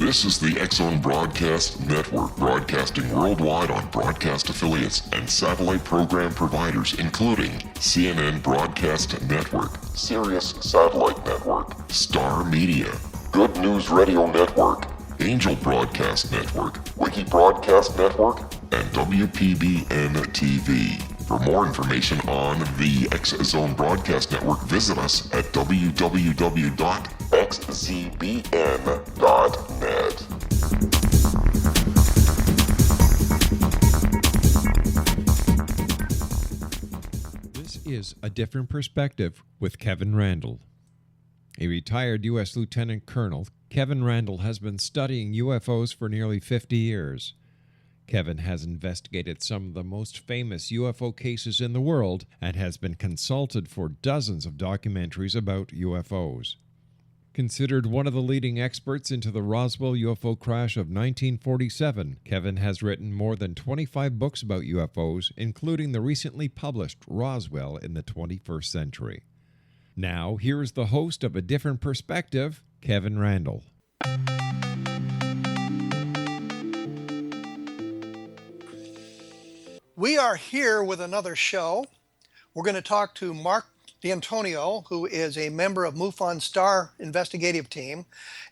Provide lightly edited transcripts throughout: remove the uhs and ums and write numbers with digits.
This is the X-Zone Broadcast Network, broadcasting worldwide on broadcast affiliates and satellite program providers, including CNN Broadcast Network, Sirius Satellite Network, Star Media, Good News Radio Network, Angel Broadcast Network, Wiki Broadcast Network, and WPBN TV. For more information on the X-Zone Broadcast Network, visit us at www.xzbn.net. This is A Different Perspective with Kevin Randle. A retired U.S. Lieutenant Colonel, Kevin Randle has been studying UFOs for nearly 50 years. Kevin has investigated some of the most famous UFO cases in the world and has been consulted for dozens of documentaries about UFOs. Considered one of the leading experts into the Roswell UFO crash of 1947, Kevin has written more than 25 books about UFOs, including the recently published Roswell in the 21st Century. Now, here is the host of A Different Perspective, Kevin Randle. We are here with another show. We're going to talk to Marc D'Antonio, who is a member of MUFON Star investigative team,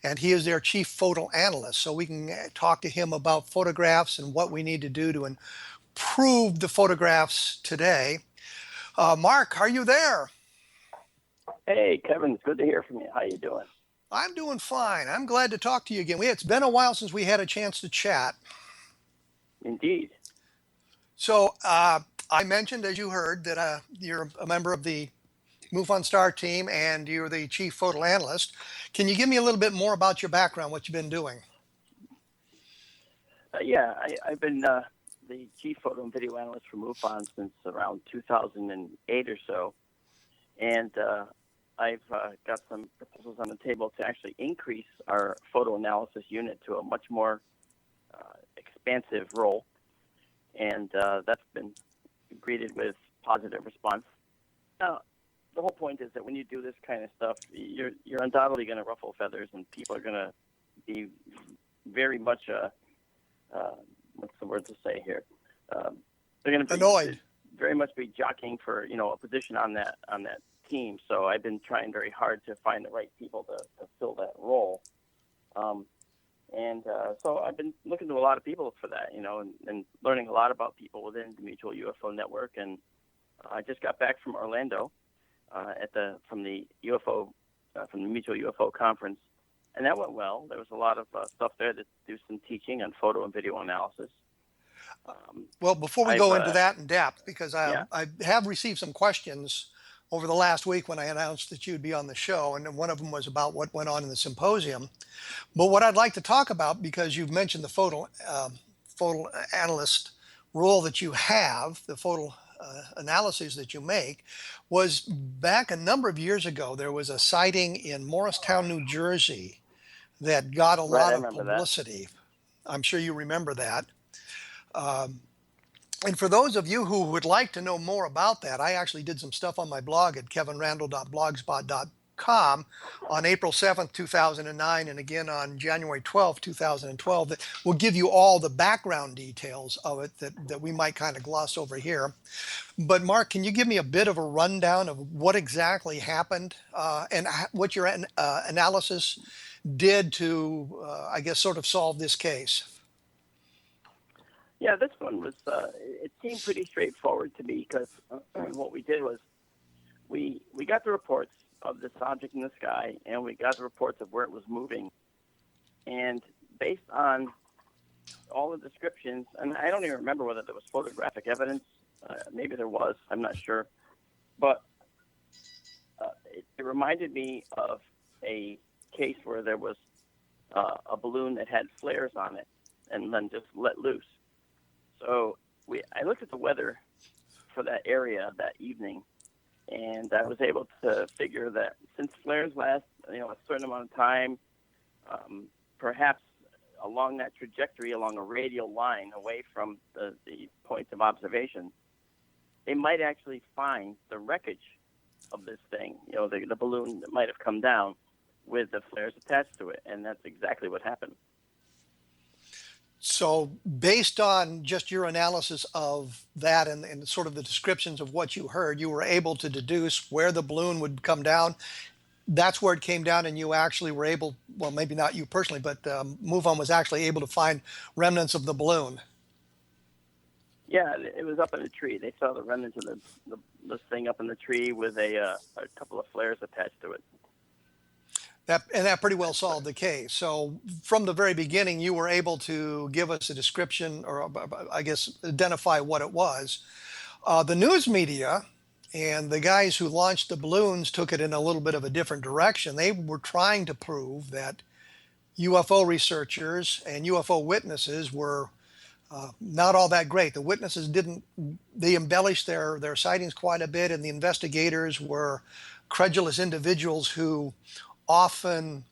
and he is their chief photo analyst. So we can talk to him about photographs and what we need to do to improve the photographs today. Marc, are you there? Hey, Kevin, it's good to hear from you. How you doing? I'm doing fine. I'm glad to talk to you again. It's been a while since we had a chance to chat. Indeed. So I mentioned, as you heard, that you're a member of the MUFON Star team and you're the chief photo analyst. Can you give me a little bit more about your background, what you've been doing? I've been the chief photo and video analyst for MUFON since around 2008 or so. And I've got some proposals on the table to actually increase our photo analysis unit to a much more expansive role. And that's been greeted with positive response. Now, the whole point is that when you do this kind of stuff, you're undoubtedly going to ruffle feathers, and people are going to be very much what's the word to say here? They're going to be annoyed. Very much be jockeying for a position on that team. So I've been trying very hard to find the right people to fill that role. So I've been looking to a lot of people for that, and learning a lot about people within the Mutual UFO Network. And I just got back from Orlando from the Mutual UFO Conference, and that went well. There was a lot of stuff there to do some teaching on photo and video analysis. Well, before we go into that in depth, because I have received some questions over the last week when I announced that you'd be on the show, and one of them was about what went on in the symposium. But what I'd like to talk about, because you've mentioned the photo analyst role that you have, the photo analyses that you make, was back a number of years ago, there was a sighting in Morristown, New Jersey that got a lot of publicity. I'm sure you remember that. And for those of you who would like to know more about that, I actually did some stuff on my blog at kevinrandle.blogspot.com on April 7th, 2009, and again on January 12th, 2012, that will give you all the background details of it that we might kind of gloss over here. But Marc, can you give me a bit of a rundown of what exactly happened and what your analysis did to, sort of solve this case? Yeah, this one was, it seemed pretty straightforward to me because what we did was we got the reports of this object in the sky, and we got the reports of where it was moving. And based on all the descriptions, and I don't even remember whether there was photographic evidence. Maybe there was. I'm not sure. But it reminded me of a case where there was a balloon that had flares on it and then just let loose. So I looked at the weather for that area that evening, and I was able to figure that since flares last, a certain amount of time, perhaps along that trajectory, along a radial line away from the points of observation, they might actually find the wreckage of this thing, the balloon that might have come down with the flares attached to it, and that's exactly what happened. So based on just your analysis of that and sort of the descriptions of what you heard, you were able to deduce where the balloon would come down. That's where it came down, and you actually were able, well, maybe not you personally, but MUFON was actually able to find remnants of the balloon. Yeah, it was up in a tree. They saw the remnants of the thing up in the tree with a couple of flares attached to it. That pretty well solved the case. So from the very beginning, you were able to give us a description, or I guess identify what it was. The news media and the guys who launched the balloons took it in a little bit of a different direction. They were trying to prove that UFO researchers and UFO witnesses were not all that great. The witnesses they embellished their sightings quite a bit, and the investigators were credulous individuals who often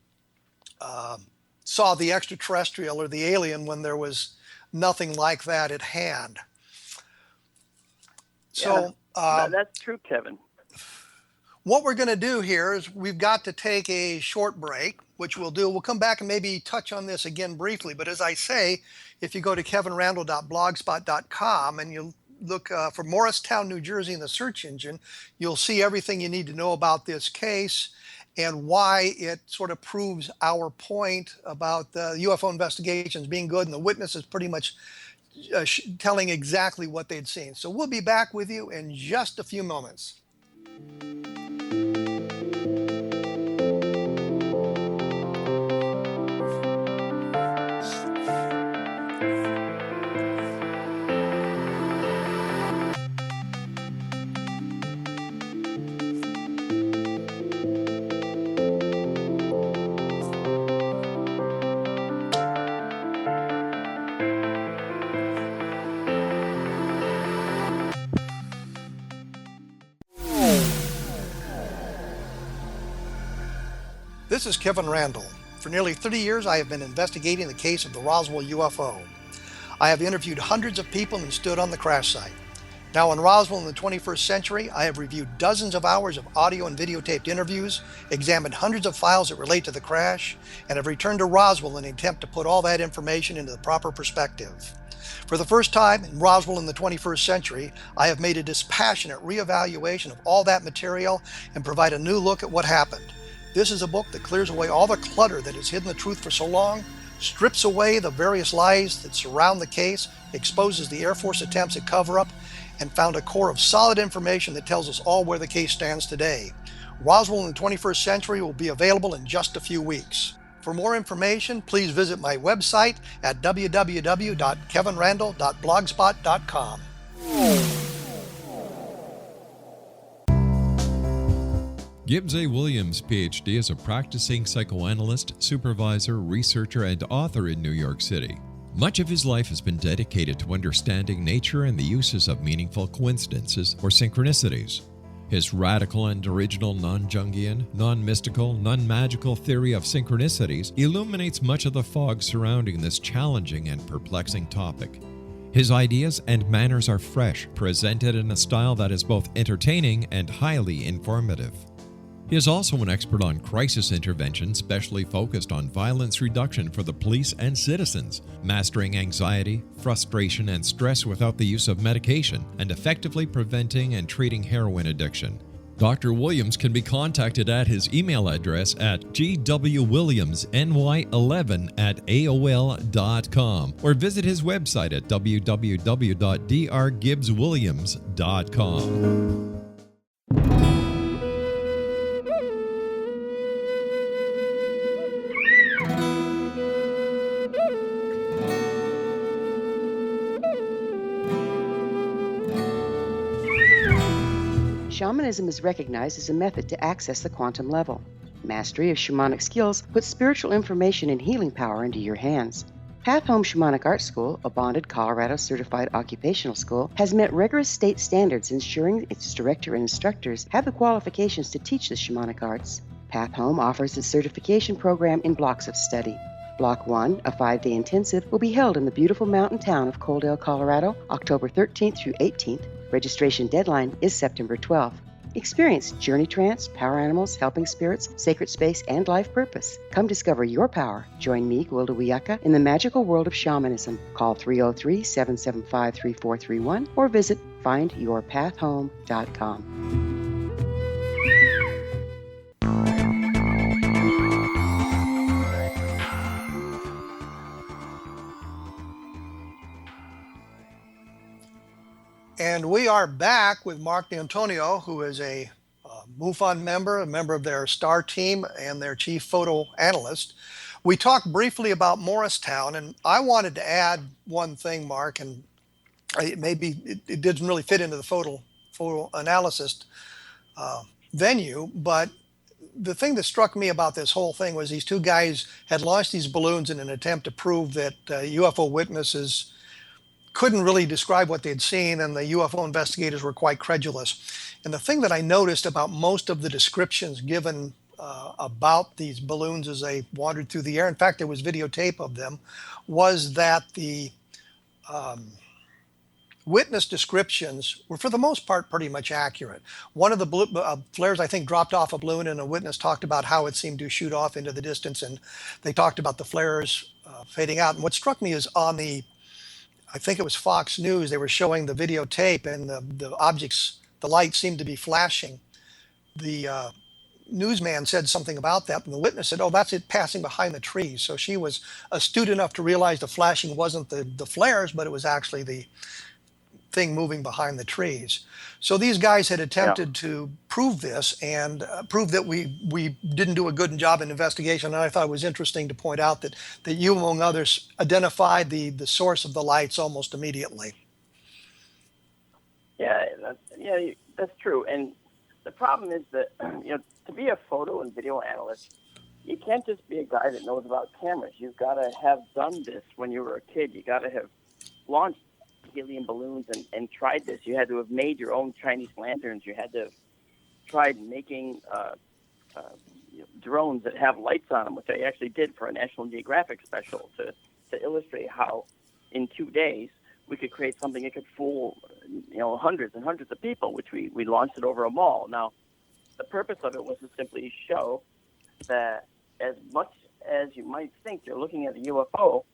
saw the extraterrestrial or the alien when there was nothing like that at hand. So that's true, Kevin. What we're going to do here is we've got to take a short break, which we'll do. We'll come back and maybe touch on this again briefly. But as I say, if you go to kevinrandle.blogspot.com and you look for Morristown, New Jersey in the search engine, you'll see everything you need to know about this case and why it sort of proves our point about the UFO investigations being good and the witnesses pretty much telling exactly what they'd seen. So we'll be back with you in just a few moments. This is Kevin Randle. For nearly 30 years, I have been investigating the case of the Roswell UFO. I have interviewed hundreds of people and stood on the crash site. Now in Roswell in the 21st century, I have reviewed dozens of hours of audio and videotaped interviews, examined hundreds of files that relate to the crash, and have returned to Roswell in an attempt to put all that information into the proper perspective. For the first time in Roswell in the 21st century, I have made a dispassionate reevaluation of all that material and provide a new look at what happened. This is a book that clears away all the clutter that has hidden the truth for so long, strips away the various lies that surround the case, exposes the Air Force attempts at cover-up, and found a core of solid information that tells us all where the case stands today. Roswell in the 21st century will be available in just a few weeks. For more information, please visit my website at www.kevinrandle.blogspot.com. Gibbs A. Williams, Ph.D., is a practicing psychoanalyst, supervisor, researcher, and author in New York City. Much of his life has been dedicated to understanding nature and the uses of meaningful coincidences or synchronicities. His radical and original non-Jungian, non-mystical, non-magical theory of synchronicities illuminates much of the fog surrounding this challenging and perplexing topic. His ideas and manners are fresh, presented in a style that is both entertaining and highly informative. He is also an expert on crisis intervention, specially focused on violence reduction for the police and citizens, mastering anxiety, frustration, and stress without the use of medication, and effectively preventing and treating heroin addiction. Dr. Williams can be contacted at his email address at gwwilliamsny11@aol.com or visit his website at www.drgibbswilliams.com. Shamanism is recognized as a method to access the quantum level. Mastery of shamanic skills puts spiritual information and healing power into your hands. Path Home Shamanic Art School, a bonded Colorado certified occupational school, has met rigorous state standards ensuring its director and instructors have the qualifications to teach the shamanic arts. Path Home offers its certification program in blocks of study. Block 1, a 5-day intensive, will be held in the beautiful mountain town of Coaldale, Colorado, October 13th through 18th. Registration deadline is September 12th. Experience journey trance, power animals, helping spirits, sacred space, and life purpose. Come discover your power. Join me, Gwilda Wiyaka, in the magical world of shamanism. Call 303-775-3431 or visit findyourpathhome.com. And we are back with Marc D'Antonio, who is a MUFON member, a member of their STAR team, and their chief photo analyst. We talked briefly about Morristown, and I wanted to add one thing, Marc, and it didn't really fit into the photo analysis venue, but the thing that struck me about this whole thing was these two guys had launched these balloons in an attempt to prove that UFO witnesses couldn't really describe what they'd seen, and the UFO investigators were quite credulous. And the thing that I noticed about most of the descriptions given about these balloons as they wandered through the air, in fact, there was videotape of them, was that the witness descriptions were, for the most part, pretty much accurate. One of the flares, I think, dropped off a balloon, and a witness talked about how it seemed to shoot off into the distance, and they talked about the flares fading out. And what struck me is on the, I think it was Fox News, they were showing the videotape, and the objects, the light seemed to be flashing. The newsman said something about that, and the witness said, oh, that's it passing behind the trees. So she was astute enough to realize the flashing wasn't the flares, but it was actually the thing moving behind the trees. So these guys had attempted to prove this and prove that we didn't do a good job in investigation. And I thought it was interesting to point out that you, among others, identified the source of the lights almost immediately. Yeah, that's true. And the problem is that to be a photo and video analyst, you can't just be a guy that knows about cameras. You've got to have done this when you were a kid. You got to have launched helium balloons and tried this. You had to have made your own Chinese lanterns. You had to have tried making drones that have lights on them, which I actually did for a National Geographic special to illustrate how in 2 days we could create something that could fool hundreds and hundreds of people, which we launched it over a mall. Now, the purpose of it was to simply show that as much as you might think you're looking at a UFO,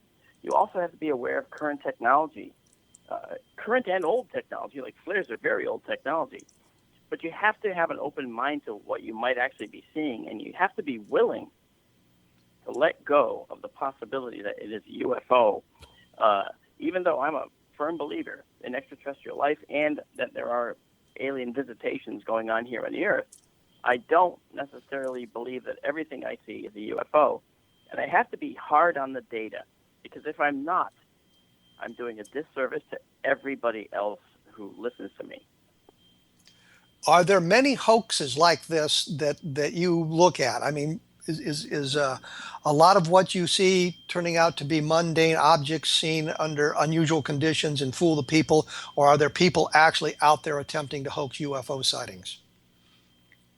you also have to be aware of current technology. Current and old technology, like flares are very old technology, but you have to have an open mind to what you might actually be seeing, and you have to be willing to let go of the possibility that it is a UFO. Even though I'm a firm believer in extraterrestrial life and that there are alien visitations going on here on the Earth, I don't necessarily believe that everything I see is a UFO, and I have to be hard on the data, because if I'm not, I'm doing a disservice to everybody else who listens to me. Are there many hoaxes like this that you look at? I mean, is a lot of what you see turning out to be mundane objects seen under unusual conditions and fool the people, or are there people actually out there attempting to hoax UFO sightings?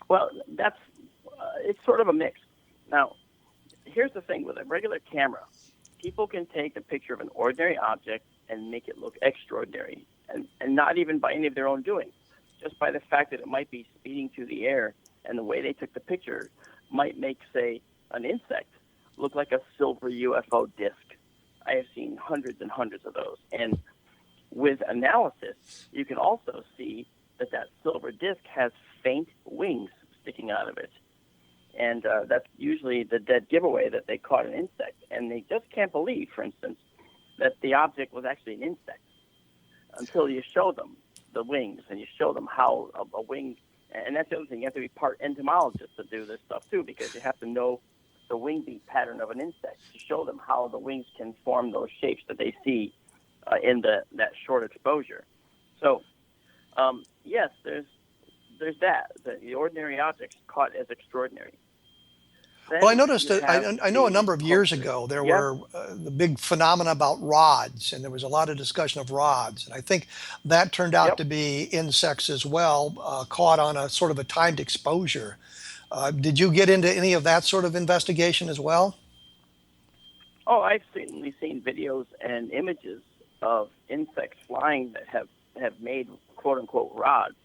Well, it's sort of a mix. Now, here's the thing with a regular camera. People can take a picture of an ordinary object and make it look extraordinary, and not even by any of their own doing. Just by the fact that it might be speeding through the air, and the way they took the picture might make, say, an insect look like a silver UFO disc. I have seen hundreds and hundreds of those. And with analysis, you can also see that silver disc has faint wings sticking out of it. And that's usually the dead giveaway that they caught an insect. And they just can't believe, for instance, that the object was actually an insect until you show them the wings and you show them how a wing, and that's the other thing, you have to be part entomologist to do this stuff too, because you have to know the wing beat pattern of an insect to show them how the wings can form those shapes that they see in that short exposure. So, yes, there's that, the ordinary objects caught as extraordinary. Then well, I noticed that I know a number of years ago there were the big phenomena about rods, and there was a lot of discussion of rods. And I think that turned out to be insects as well, caught on a sort of a timed exposure. Did you get into any of that sort of investigation as well? Oh, I've certainly seen videos and images of insects flying that have made quote-unquote rods.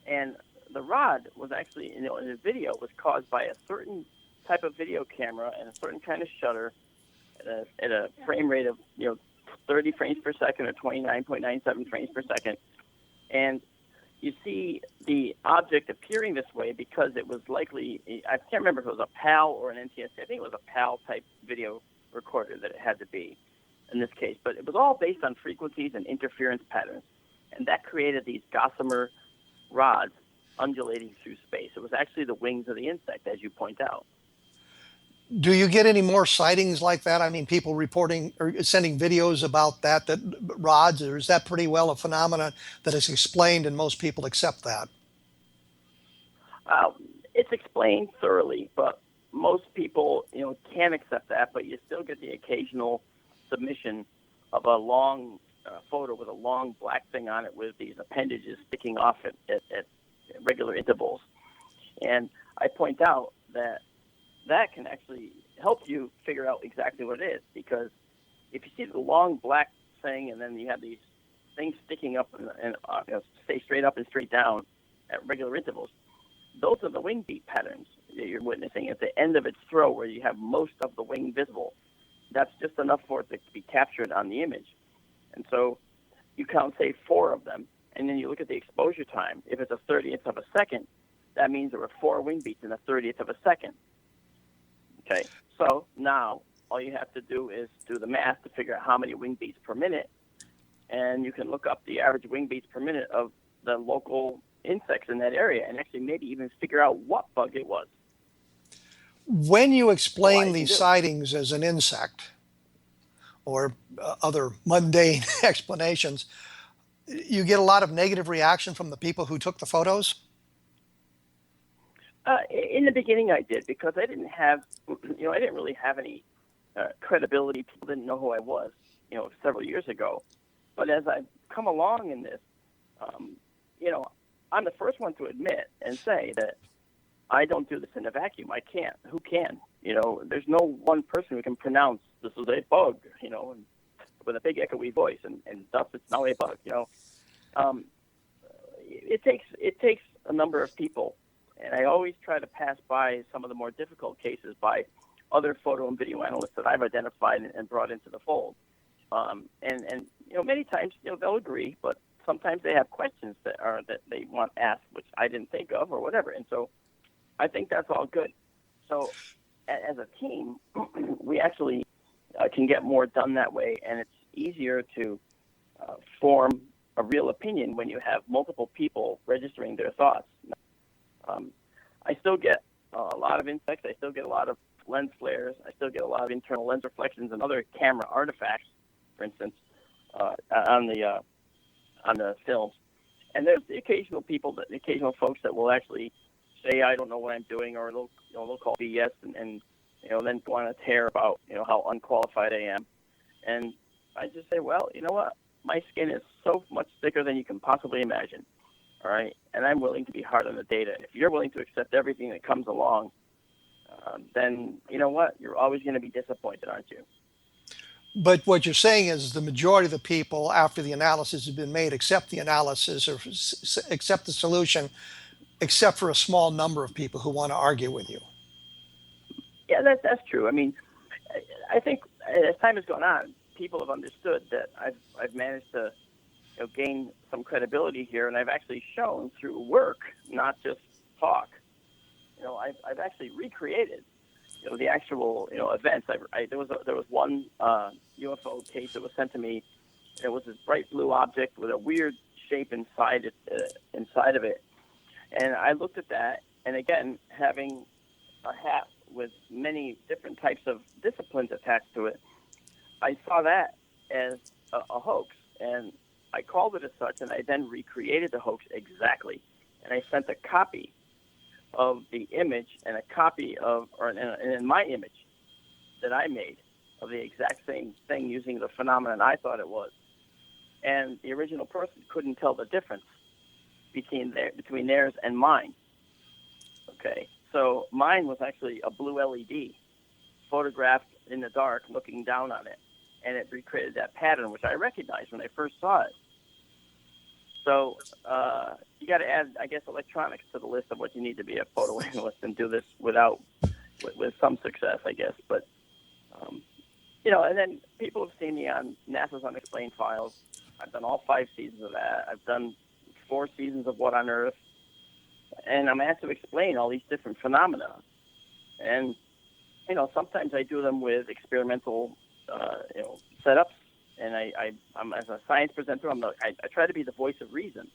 And the rod was actually, in the video, was caused by a certain type of video camera and a certain kind of shutter at a frame rate of 30 frames per second or 29.97 frames per second. And you see the object appearing this way because it was likely, I can't remember if it was a PAL or an NTSC. I think it was a PAL type video recorder that it had to be in this case. But it was all based on frequencies and interference patterns. And that created these gossamer rods undulating through space. It was actually the wings of the insect, as you point out. Do you get any more sightings like that? I mean, people reporting or sending videos about that rods, or is that pretty well a phenomenon that is explained and most people accept that? It's explained thoroughly, but most people, can't accept that, but you still get the occasional submission of a long photo with a long black thing on it with these appendages sticking off at regular intervals. And I point out that can actually help you figure out exactly what it is, because if you see the long black thing and then you have these things sticking up and stay straight up and straight down at regular intervals, those are the wing beat patterns that you're witnessing at the end of its throw, where you have most of the wing visible. That's just enough for it to be captured on the image. And so you count, say, 4 of them, and then you look at the exposure time. If it's a 30th of a second, that means there were 4 wing beats in a 30th of a second. Okay, so now all you have to do is do the math to figure out how many wing beats per minute, and you can look up the average wing beats per minute of the local insects in that area and actually maybe even figure out what bug it was. When you explain these sightings as an insect or other mundane explanations, you get a lot of negative reaction from the people who took the photos? In the beginning, I did, because I didn't really have any credibility. People didn't know who I was, several years ago. But as I've come along in this, I'm the first one to admit and say that I don't do this in a vacuum. I can't. Who can? There's no one person who can pronounce this is a bug, and with a big echoey voice and thus it's now a bug. It takes a number of people. And I always try to pass by some of the more difficult cases by other photo and video analysts that I've identified and brought into the fold. And many times, they'll agree, but sometimes they have questions that they want asked, which I didn't think of or whatever. And so I think that's all good. So as a team, we actually can get more done that way, and it's easier to form a real opinion when you have multiple people registering their thoughts. I still get a lot of insects. I still get a lot of lens flares. I still get a lot of internal lens reflections and other camera artifacts, for instance, on the films. And there's the occasional folks that will actually say, I don't know what I'm doing, or they'll call BS and then go on a tear about, how unqualified I am. And I just say, well, you know what? My skin is so much thicker than you can possibly imagine. All right, and I'm willing to be hard on the data. If you're willing to accept everything that comes along, then you know what? You're always going to be disappointed, aren't you? But what you're saying is the majority of the people, after the analysis has been made, accept the analysis or accept the solution, except for a small number of people who want to argue with you. Yeah, that's true. I mean, I think as time has gone on, people have understood that I've managed to gain some credibility here, and I've actually shown through work, not just talk. I've actually recreated, the actual, events. There was one UFO case that was sent to me. It was this bright blue object with a weird shape inside of it, and I looked at that. And again, having a hat with many different types of disciplines attached to it, I saw that as a hoax, and I called it as such, and I then recreated the hoax exactly. And I sent a copy of the image and a copy and my image that I made of the exact same thing using the phenomenon I thought it was. And the original person couldn't tell the difference between theirs and mine. Okay, so mine was actually a blue LED photographed in the dark looking down on it. And it recreated that pattern, which I recognized when I first saw it. So you got to add, I guess, electronics to the list of what you need to be a photo analyst and do this with some success, I guess. But and then people have seen me on NASA's Unexplained Files. I've done all 5 seasons of that. I've done 4 seasons of What on Earth, and I'm asked to explain all these different phenomena. And sometimes I do them with experimental, setups. And I'm as a science presenter, I try to be the voice of reason.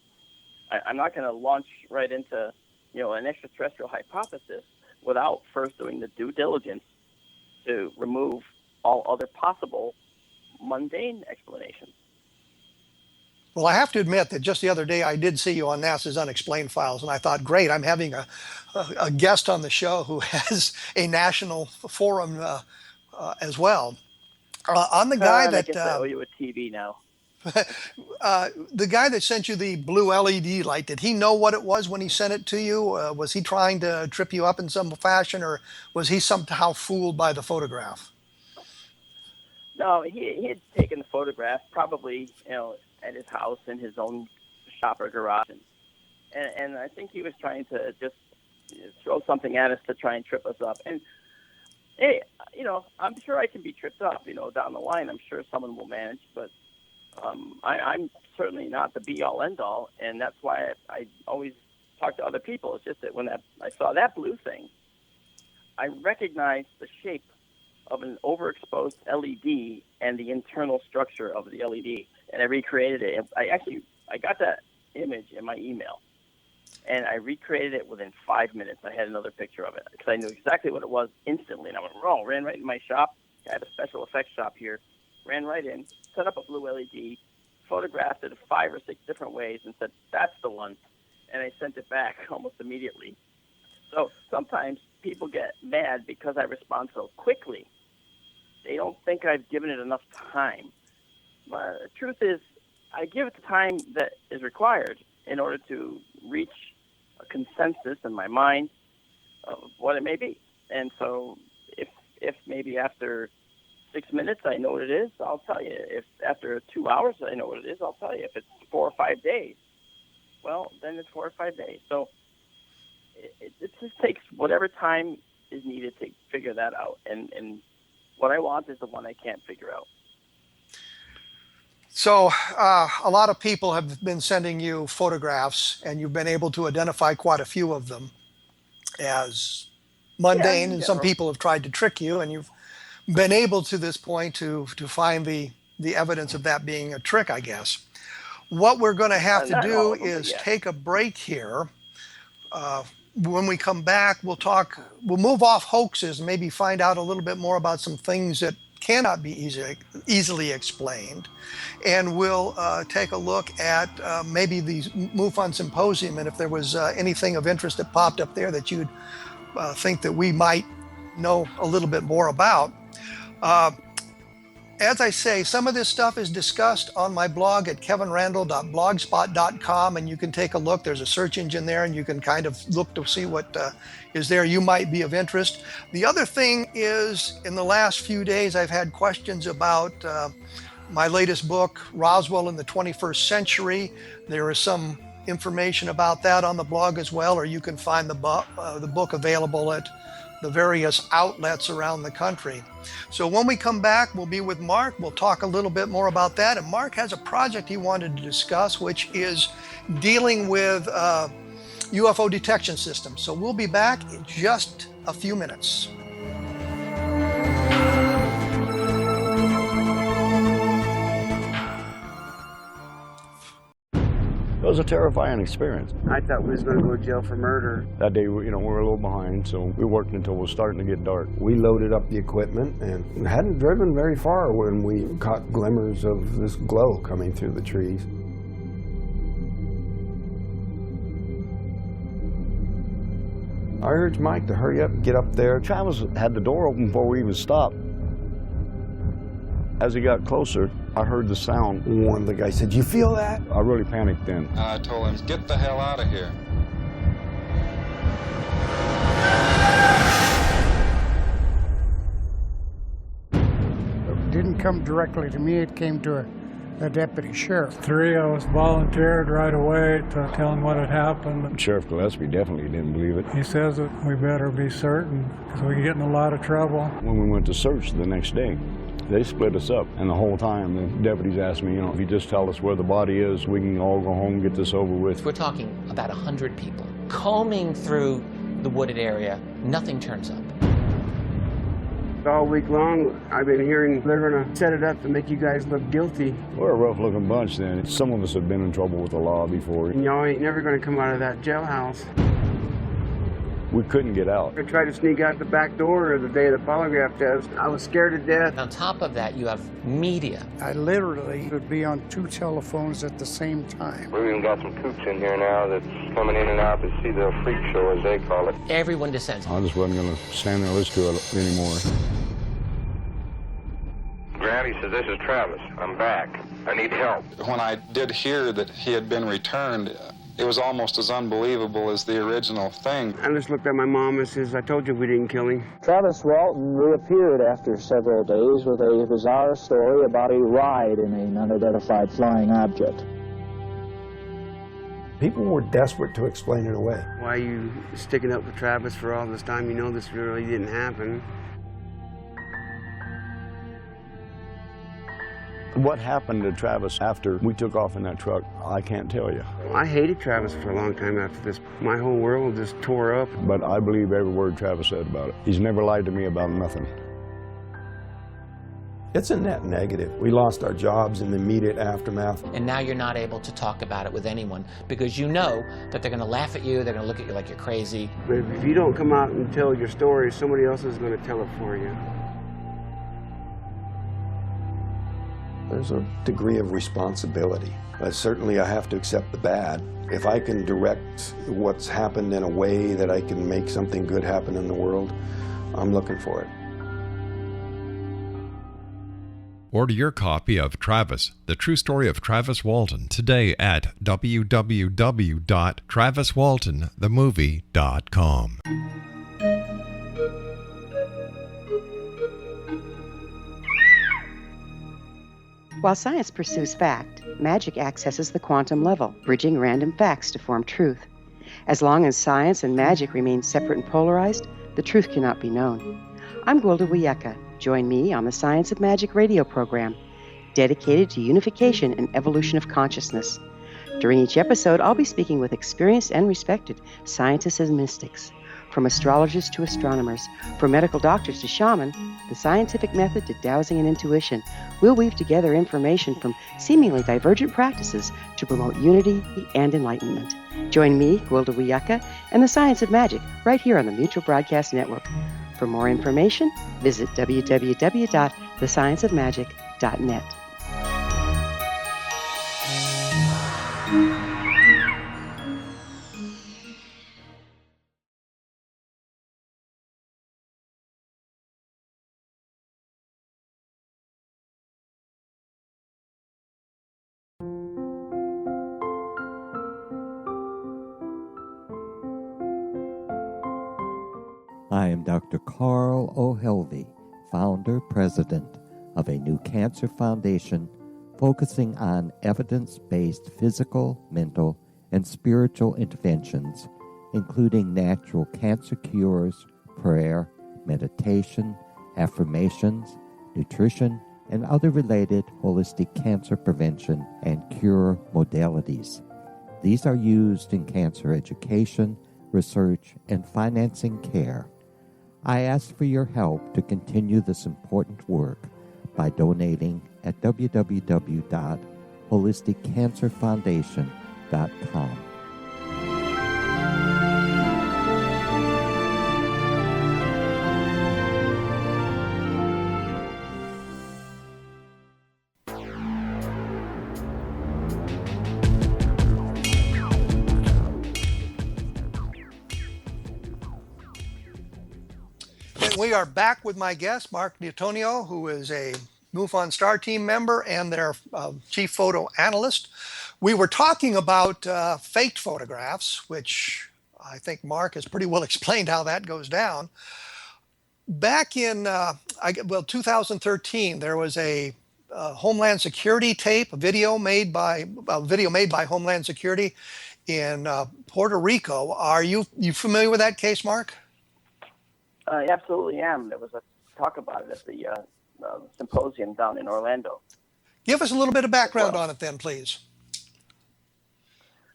I'm not going to launch right into, an extraterrestrial hypothesis without first doing the due diligence to remove all other possible mundane explanations. Well, I have to admit that just the other day I did see you on NASA's Unexplained Files, and I thought, great, I'm having a guest on the show who has a national forum as well. On the guy that I guess I owe you a TV now. The guy that sent you the blue LED light, did he know what it was when he sent it to you? Was he trying to trip you up in some fashion, or was he somehow fooled by the photograph? No, he had taken the photograph, probably at his house in his own shop or garage, and I think he was trying to just throw something at us to try and trip us up. And hey, I'm sure I can be tripped up, down the line. I'm sure someone will manage, but I'm certainly not the be-all, end-all, and that's why I always talk to other people. It's just that when I saw that blue thing, I recognized the shape of an overexposed LED and the internal structure of the LED, and I recreated it. I got that image in my email, and I recreated it within 5 minutes. I had another picture of it because I knew exactly what it was instantly. And I went, ran right in my shop. I have a special effects shop here. Ran right in, set up a blue LED, photographed it 5 or 6 different ways, and said, that's the one. And I sent it back almost immediately. So sometimes people get mad because I respond so quickly. They don't think I've given it enough time. But the truth is, I give it the time that is required in order to reach a consensus in my mind of what it may be. And so if maybe after 6 minutes I know what it is, I'll tell you. If after 2 hours I know what it is, I'll tell you. If it's 4 or 5 days, well, then it's 4 or 5 days. So it just takes whatever time is needed to figure that out. And what I want is the one I can't figure out. So a lot of people have been sending you photographs, and you've been able to identify quite a few of them as mundane, and some people have tried to trick you, and you've been able to this point to find the evidence of that being a trick, I guess. What we're going to have to do is take a break here. When we come back, we'll move off hoaxes and maybe find out a little bit more about some things that cannot be easily explained. And we'll take a look at maybe the MUFON symposium, and if there was anything of interest that popped up there that you'd think that we might know a little bit more about. As I say, some of this stuff is discussed on my blog at kevinrandle.blogspot.com, and you can take a look. There's a search engine there, and you can kind of look to see what is there you might be of interest. The other thing is, in the last few days, I've had questions about my latest book, Roswell in the 21st Century. There is some information about that on the blog as well, or you can find the book available at the various outlets around the country. So when we come back, we'll be with Marc. We'll talk a little bit more about that. And Marc has a project he wanted to discuss, which is dealing with UFO detection systems. So we'll be back in just a few minutes. It was a terrifying experience. I thought we was going to go to jail for murder. That day, we were a little behind, so we worked until it was starting to get dark. We loaded up the equipment and hadn't driven very far when we caught glimmers of this glow coming through the trees. I urged Mike to hurry up and get up there. Travis had the door open before we even stopped. As he got closer, I heard the sound. One of the guys said, "You feel that?" I really panicked then. I told him, "Get the hell out of here." It didn't come directly to me. It came to the deputy sheriff. 3 of us volunteered right away to tell him what had happened. Sheriff Gillespie definitely didn't believe it. He says that we better be certain because we get in a lot of trouble. When we went to search the next day, they split us up, and the whole time the deputies asked me, if you just tell us where the body is, we can all go home and get this over with. We're talking about 100 people combing through the wooded area. Nothing turns up. All week long, I've been hearing they're going to set it up to make you guys look guilty. We're a rough-looking bunch then. Some of us have been in trouble with the law before. And y'all ain't never going to come out of that jailhouse. We couldn't get out. I tried to sneak out the back door the day of the polygraph test. I was scared to death. On top of that, you have media. I literally would be on 2 telephones at the same time. We've even got some coops in here now that's coming in and out to see the freak show, as they call it. Everyone descends. I just wasn't going to stand there and listen to it anymore. Grant, he says, this is Travis. I'm back. I need help. When I did hear that he had been returned, it was almost as unbelievable as the original thing. I just looked at my mom and says, I told you we didn't kill him. Travis Walton reappeared after several days with a bizarre story about a ride in an unidentified flying object. People were desperate to explain it away. Why are you sticking up with Travis for all this time? You know this really didn't happen. What happened to Travis after we took off in that truck, I can't tell you. I hated Travis for a long time after this. My whole world just tore up. But I believe every word Travis said about it. He's never lied to me about nothing. It's a net negative. We lost our jobs in the immediate aftermath. And now you're not able to talk about it with anyone because you know that they're going to laugh at you, they're going to look at you like you're crazy. But if you don't come out and tell your story, somebody else is going to tell it for you. There's a degree of responsibility. Certainly I have to accept the bad. If I can direct what's happened in a way that I can make something good happen in the world, I'm looking for it. Order your copy of Travis, The True Story of Travis Walton, today at www.traviswaltonthemovie.com. While science pursues fact, magic accesses the quantum level, bridging random facts to form truth. As long as science and magic remain separate and polarized, the truth cannot be known. I'm Gwilda Wiyaka. Join me on the Science of Magic radio program, dedicated to unification and evolution of consciousness. During each episode, I'll be speaking with experienced and respected scientists and mystics. From astrologers to astronomers, from medical doctors to shaman, the scientific method to dowsing and intuition, we'll weave together information from seemingly divergent practices to promote unity and enlightenment. Join me, Gwilda Wiyaka, and the Science of Magic right here on the Mutual Broadcast Network. For more information, visit www.thescienceofmagic.net. I am Dr. Carl O'Helvey, founder, president of a new cancer foundation focusing on evidence-based physical, mental, and spiritual interventions, including natural cancer cures, prayer, meditation, affirmations, nutrition, and other related holistic cancer prevention and cure modalities. These are used in cancer education, research, and financing care. I ask for your help to continue this important work by donating at www.holisticcancerfoundation.com. We are back with my guest, Marc D'Antonio, who is a MUFON Star Team member and their chief photo analyst. We were talking about faked photographs, which I think Marc has pretty well explained how that goes down. Back in 2013, there was a Homeland Security tape, a video made by Homeland Security in Puerto Rico. Are you familiar with that case, Mark? I absolutely am. There was a talk about it at the symposium down in Orlando. Give us a little bit of background on it then, please.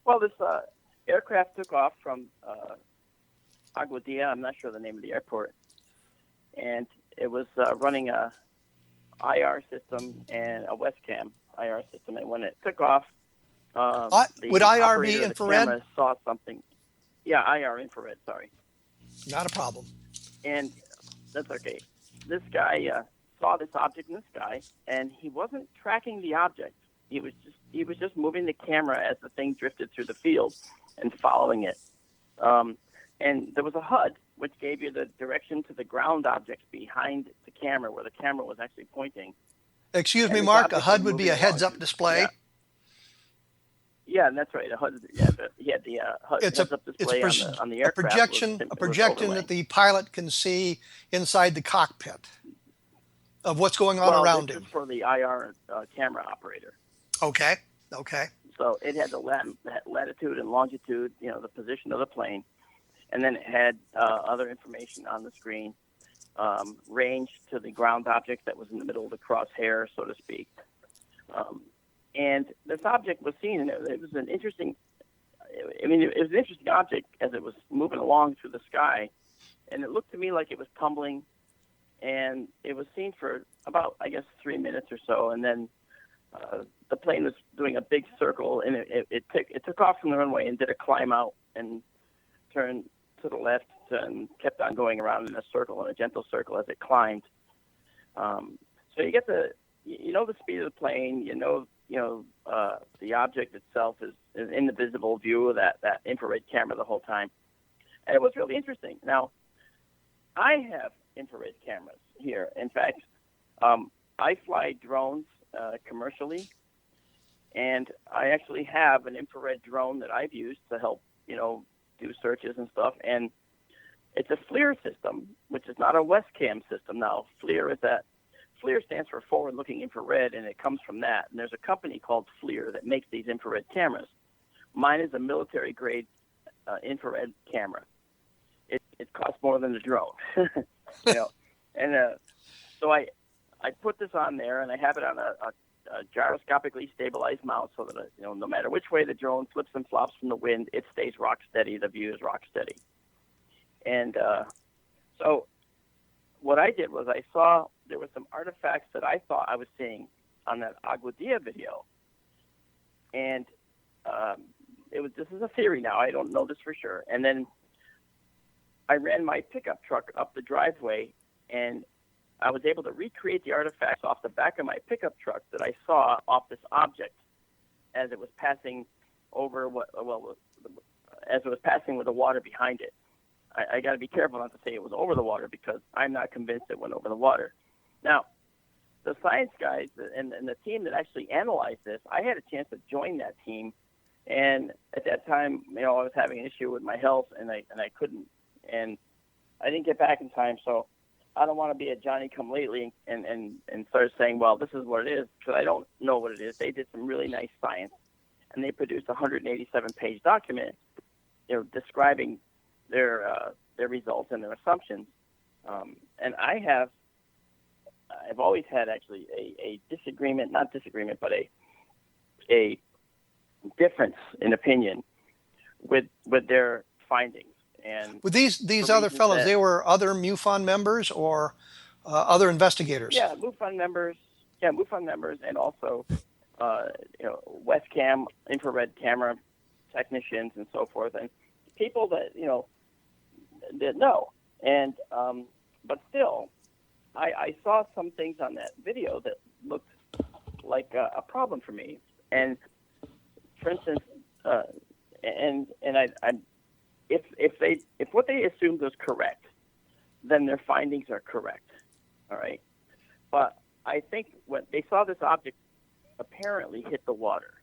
Well, this aircraft took off from Aguadilla. I'm not sure the name of the airport. And it was running a IR system and a Westcam IR system. And when it took off, would IR be infrared? The camera saw something. Yeah, IR infrared, sorry. Not a problem. And that's okay. This guy saw this object in the sky, and he wasn't tracking the object. He was just moving the camera as the thing drifted through the field and following it. And there was a HUD, which gave you the direction to the ground objects behind the camera, where the camera was actually pointing. Excuse me, Mark, a HUD would be a heads-up display? Yeah, and that's right. A HUD, he had the HUD heads-up display on the aircraft. A projection that the pilot can see inside the cockpit of what's going on around him. For the IR camera operator. Okay. So it had the latitude and longitude, the position of the plane. And then it had other information on the screen, range to the ground object that was in the middle of the crosshair, so to speak. And this object was seen, and it was an interesting. It was an interesting object as it was moving along through the sky, and it looked to me like it was tumbling. And it was seen for about, 3 minutes or so, and then the plane was doing a big circle, and it took off from the runway and did a climb out and turned to the left and kept on going around in a gentle circle as it climbed. So you get the speed of the plane, the object itself is in the visible view of that infrared camera the whole time. And it was really interesting. Now, I have infrared cameras here. In fact, I fly drones commercially, and I actually have an infrared drone that I've used to help, do searches and stuff. And it's a FLIR system, which is not a Westcam system. Now, FLIR stands for forward-looking infrared, and it comes from that. And there's a company called FLIR that makes these infrared cameras. Mine is a military-grade infrared camera. It costs more than a drone, And so I put this on there, and I have it on a gyroscopically stabilized mount so that no matter which way the drone flips and flops from the wind, it stays rock steady. The view is rock steady. And so what I did was I saw there were some artifacts that I thought I was seeing on that Aguadilla video, and this is a theory now. I don't know this for sure. And then I ran my pickup truck up the driveway, and I was able to recreate the artifacts off the back of my pickup truck that I saw off this object as it was passing over as it was passing with the water behind it. I got to be careful not to say it was over the water, because I'm not convinced it went over the water. Now, the science guys and the team that actually analyzed this, I had a chance to join that team, and at that time, I was having an issue with my health, and I couldn't, and I didn't get back in time. So I don't want to be a Johnny-come-lately and start saying, well, this is what it is, because I don't know what it is. They did some really nice science, and they produced a 187-page document, describing their results and their assumptions. And I've always had actually a disagreement, not disagreement, but a difference in opinion with their findings. And with these other fellows, they were other MUFON members or other investigators? Yeah, MUFON members, and also Westcam infrared camera technicians and so forth, and people that that know. And but still, I saw some things on that video that looked like a problem for me. And for instance, if what they assumed was correct, then their findings are correct. All right. But I think when they saw this object apparently hit the water,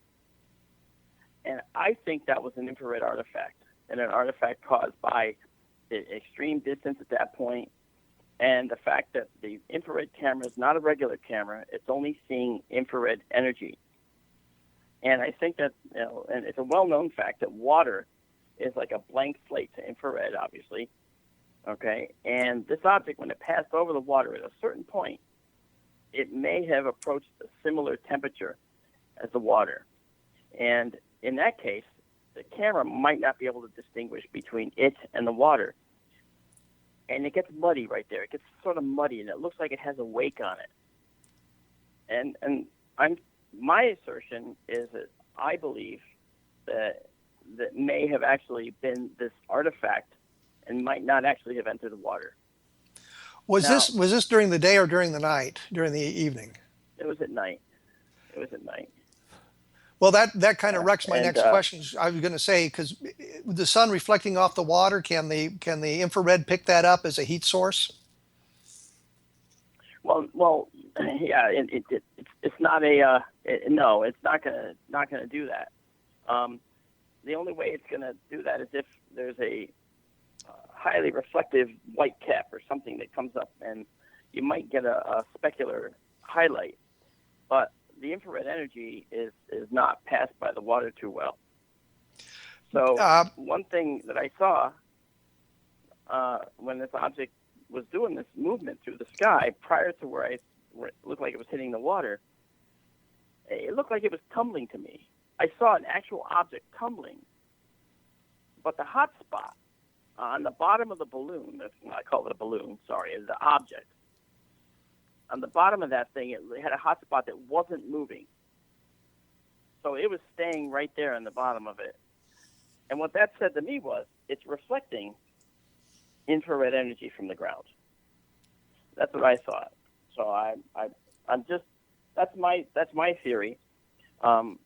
and I think that was an infrared artifact, and an artifact caused by the extreme distance at that point, and the fact that the infrared camera is not a regular camera, it's only seeing infrared energy. And I think that, and it's a well-known fact that water is like a blank slate to infrared, obviously. Okay, and this object, when it passed over the water at a certain point, it may have approached a similar temperature as the water. And in that case, the camera might not be able to distinguish between it and the water. And it gets muddy right there. It gets sort of muddy, and it looks like it has a wake on it. And my assertion is that I believe that may have actually been this artifact and might not actually have entered the water. Was this during the day or during the night, during the evening? It was at night. Well, that kind of wrecks my next question. I was going to say, because the sun reflecting off the water, can the infrared pick that up as a heat source? Well, yeah. It's not a no. It's not gonna do that. The only way it's gonna do that is if there's a highly reflective white cap or something that comes up, and you might get a specular highlight. But the infrared energy is not passed by the water too well. So one thing that I saw when this object was doing this movement through the sky, prior to where it looked like it was hitting the water, it looked like it was tumbling to me. I saw an actual object tumbling, but the hot spot on the bottom of the balloon, I call it a balloon, sorry, is the object. On the bottom of that thing, it had a hot spot that wasn't moving. So it was staying right there on the bottom of it. And what that said to me was, it's reflecting infrared energy from the ground. That's what I thought. So I'm just, that's my theory. And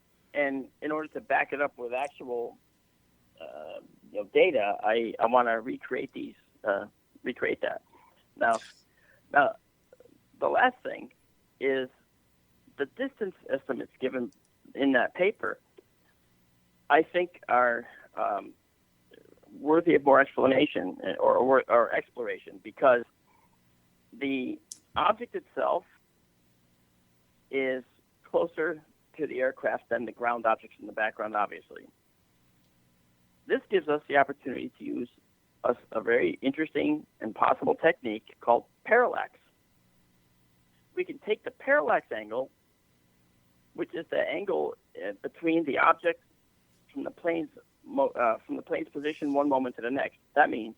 in order to back it up with actual data, I want to recreate that. Now, the last thing is the distance estimates given in that paper, I think, are worthy of more explanation or exploration, because the object itself is closer to the aircraft than the ground objects in the background, obviously. This gives us the opportunity to use a very interesting and possible technique called parallax. We can take the parallax angle, which is the angle between the object from the plane's position one moment to the next. That means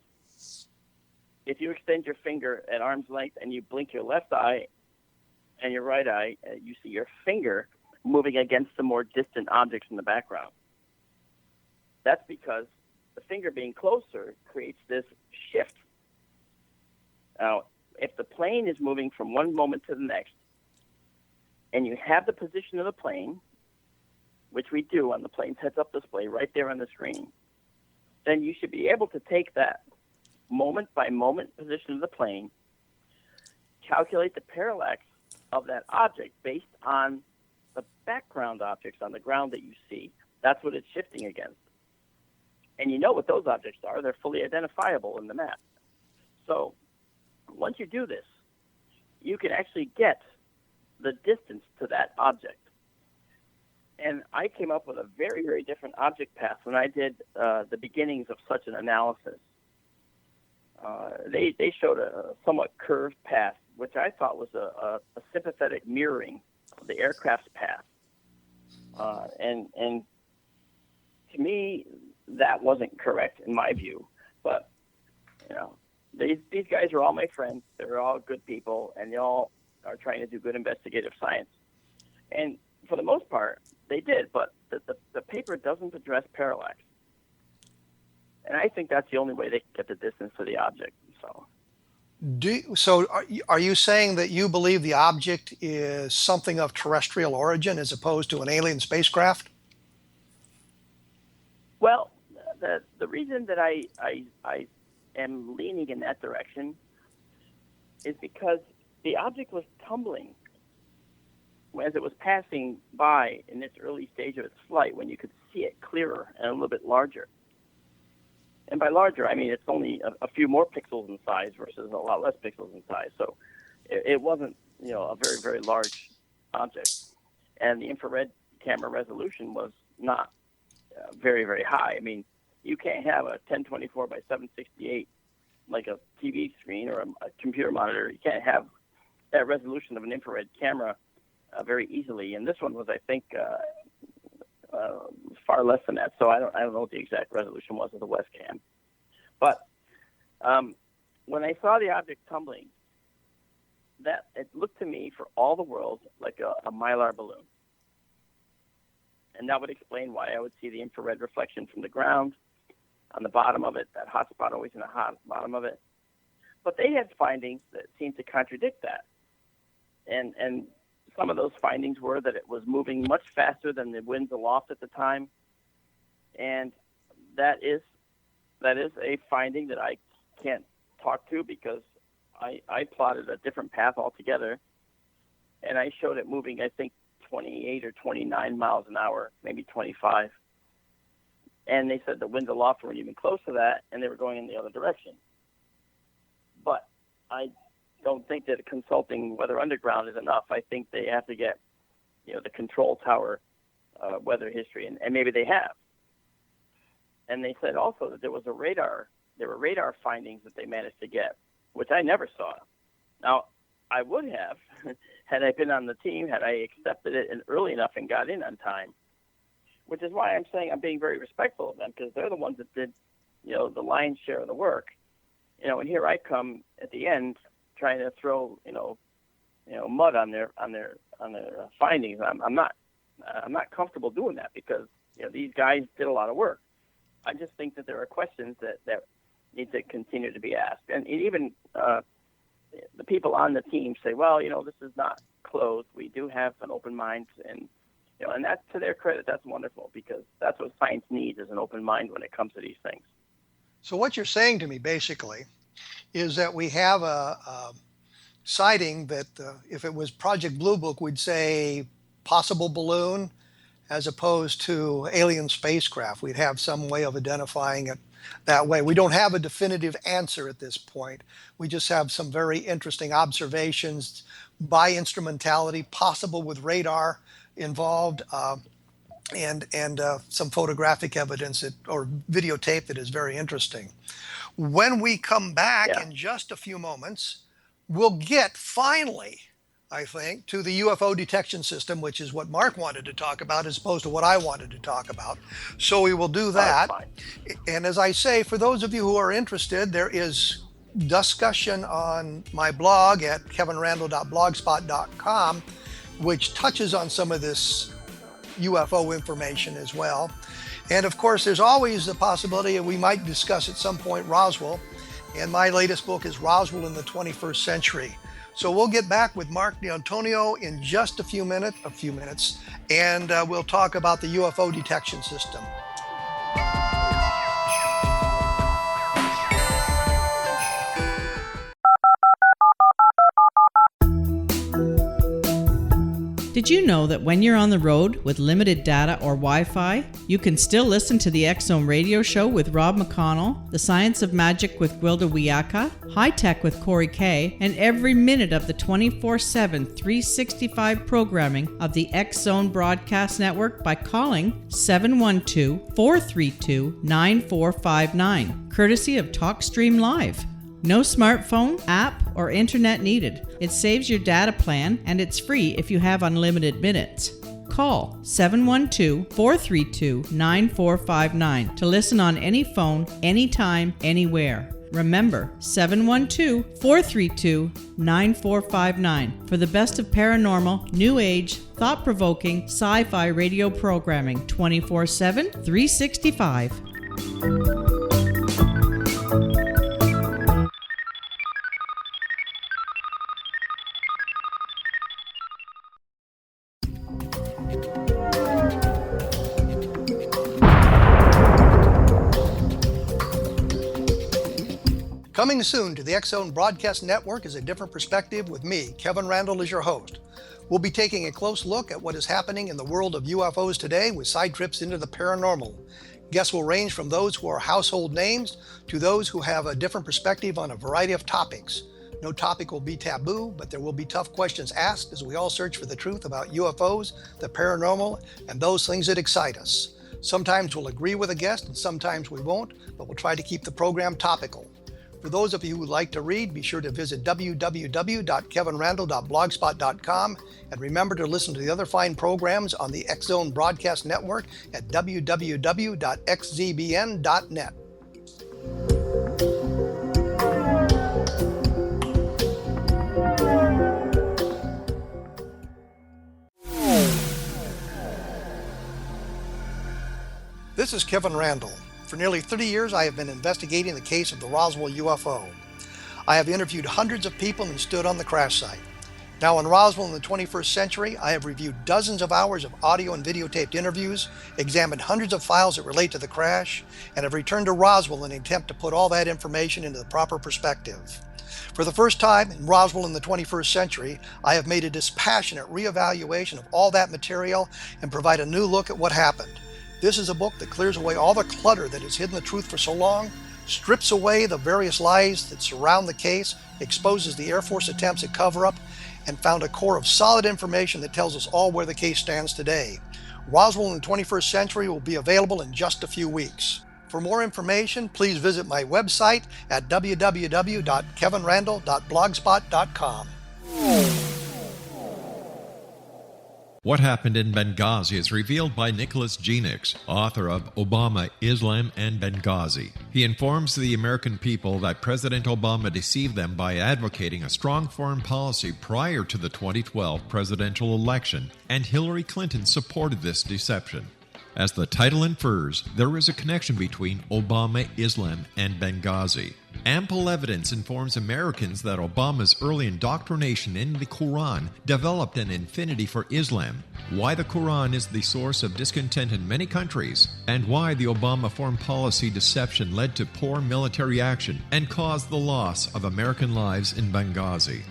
if you extend your finger at arm's length and you blink your left eye and your right eye, you see your finger moving against the more distant objects in the background. That's because the finger being closer creates this shift. Now, if the plane is moving from one moment to the next, and you have the position of the plane, which we do on the plane's heads-up display right there on the screen, then you should be able to take that moment-by-moment position of the plane, calculate the parallax of that object based on the background objects on the ground that you see. That's what it's shifting against. And you know what those objects are. They're fully identifiable in the map. So once you do this, you can actually get the distance to that object. And I came up with a very, very different object path when I did the beginnings of such an analysis. They showed a somewhat curved path, which I thought was a sympathetic mirroring of the aircraft's path. And to me, that wasn't correct in my view. But, these guys are all my friends. They're all good people, and they all are trying to do good investigative science. And for the most part, they did, but the paper doesn't address parallax. And I think that's the only way they can get the distance to the object. So are you saying that you believe the object is something of terrestrial origin as opposed to an alien spacecraft? Well, the reason that I am leaning in that direction is because the object was tumbling as it was passing by in its early stage of its flight, when you could see it clearer and a little bit larger. And by larger, I mean it's only a few more pixels in size versus a lot less pixels in size. So it wasn't, a very, very large object. And the infrared camera resolution was not very, very high. I mean, you can't have a 1024 by 768 like a TV screen or a computer monitor. You can't have that resolution of an infrared camera very easily. And this one was, I think, far less than that. So I don't know what the exact resolution was of the Westcam. But when I saw the object tumbling, that it looked to me for all the world like a Mylar balloon. And that would explain why I would see the infrared reflection from the ground on the bottom of it, that hot spot always in the hot bottom of it. But they had findings that seemed to contradict that. And some of those findings were that it was moving much faster than the winds aloft at the time. And that is a finding that I can't talk to because I plotted a different path altogether. And I showed it moving, I think, 28 or 29 miles an hour, maybe 25. And they said the winds aloft weren't even close to that, and they were going in the other direction. But I don't think that consulting weather underground is enough. I think they have to get, the control tower weather history, and maybe they have. And they said also that there were radar findings that they managed to get, which I never saw. Now, I would have, had I been on the team, had I accepted it early enough and got in on time, which is why I'm saying I'm being very respectful of them, because they're the ones that did, the lion's share of the work. And here I come at the end trying to throw, mud on their findings. I'm not comfortable doing that because, these guys did a lot of work. I just think that there are questions that need to continue to be asked. And even the people on the team say, well, this is not closed. We do have an open mind, and and that's, to their credit, that's wonderful, because that's what science needs, is an open mind when it comes to these things. So what you're saying to me basically is that we have a sighting that if it was Project Blue Book, we'd say possible balloon as opposed to alien spacecraft. We'd have some way of identifying it that way. We don't have a definitive answer at this point. We just have some very interesting observations by instrumentality, possible with radar involved, and some photographic evidence or videotape that is very interesting. When we come back in just a few moments, we'll get finally, I think, to the UFO detection system, which is what Mark wanted to talk about as opposed to what I wanted to talk about. So we will do that. And as I say, for those of you who are interested, there is discussion on my blog at kevinrandle.blogspot.com, which touches on some of this UFO information as well. And of course, there's always the possibility that we might discuss at some point Roswell. And my latest book is Roswell in the 21st Century. So we'll get back with Marc D'Antonio in just a few minutes, and we'll talk about the UFO detection system. Did you know that when you're on the road with limited data or Wi-Fi, you can still listen to the X-Zone radio show with Rob McConnell, The Science of Magic with Gwilda Wiyaka, High Tech with Corey Kay, and every minute of the 24/7, 365 programming of the X-Zone Broadcast Network by calling 712-432-9459, courtesy of TalkStream Live. No smartphone, app, or internet needed. It saves your data plan, and it's free if you have unlimited minutes. Call 712-432-9459 to listen on any phone, anytime, anywhere. Remember, 712-432-9459 for the best of paranormal, new age, thought-provoking, sci-fi radio programming 24/7, 365. Coming soon to the X-Zone Broadcast Network is A Different Perspective with me, Kevin Randle, as your host. We'll be taking a close look at what is happening in the world of UFOs today with side trips into the paranormal. Guests will range from those who are household names to those who have a different perspective on a variety of topics. No topic will be taboo, but there will be tough questions asked as we all search for the truth about UFOs, the paranormal, and those things that excite us. Sometimes we'll agree with a guest and sometimes we won't, but we'll try to keep the program topical. For those of you who would like to read, be sure to visit www.kevinrandle.blogspot.com, and remember to listen to the other fine programs on the X Zone Broadcast Network at www.xzbn.net. This is Kevin Randle. For nearly 30 years, I have been investigating the case of the Roswell UFO. I have interviewed hundreds of people and stood on the crash site. Now in Roswell in the 21st century, I have reviewed dozens of hours of audio and videotaped interviews, examined hundreds of files that relate to the crash, and have returned to Roswell in an attempt to put all that information into the proper perspective. For the first time in Roswell in the 21st century, I have made a dispassionate reevaluation of all that material and provide a new look at what happened. This is a book that clears away all the clutter that has hidden the truth for so long, strips away the various lies that surround the case, exposes the Air Force attempts at cover-up, and found a core of solid information that tells us all where the case stands today. Roswell in the 21st century will be available in just a few weeks. For more information, please visit my website at www.kevinrandle.blogspot.com. What happened in Benghazi is revealed by Nicholas Genix, author of Obama, Islam, and Benghazi. He informs the American people that President Obama deceived them by advocating a strong foreign policy prior to the 2012 presidential election, and Hillary Clinton supported this deception. As the title infers, there is a connection between Obama, Islam, and Benghazi. Ample evidence informs Americans that Obama's early indoctrination in the Quran developed an affinity for Islam, why the Quran is the source of discontent in many countries, and why the Obama foreign policy deception led to poor military action and caused the loss of American lives in Benghazi.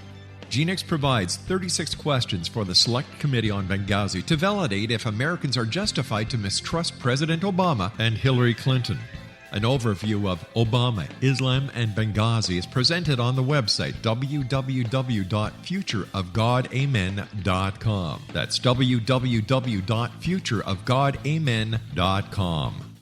Genix provides 36 questions for the Select Committee on Benghazi to validate if Americans are justified to mistrust President Obama and Hillary Clinton. An overview of Obama, Islam, and Benghazi is presented on the website www.futureofgodamen.com. That's www.futureofgodamen.com.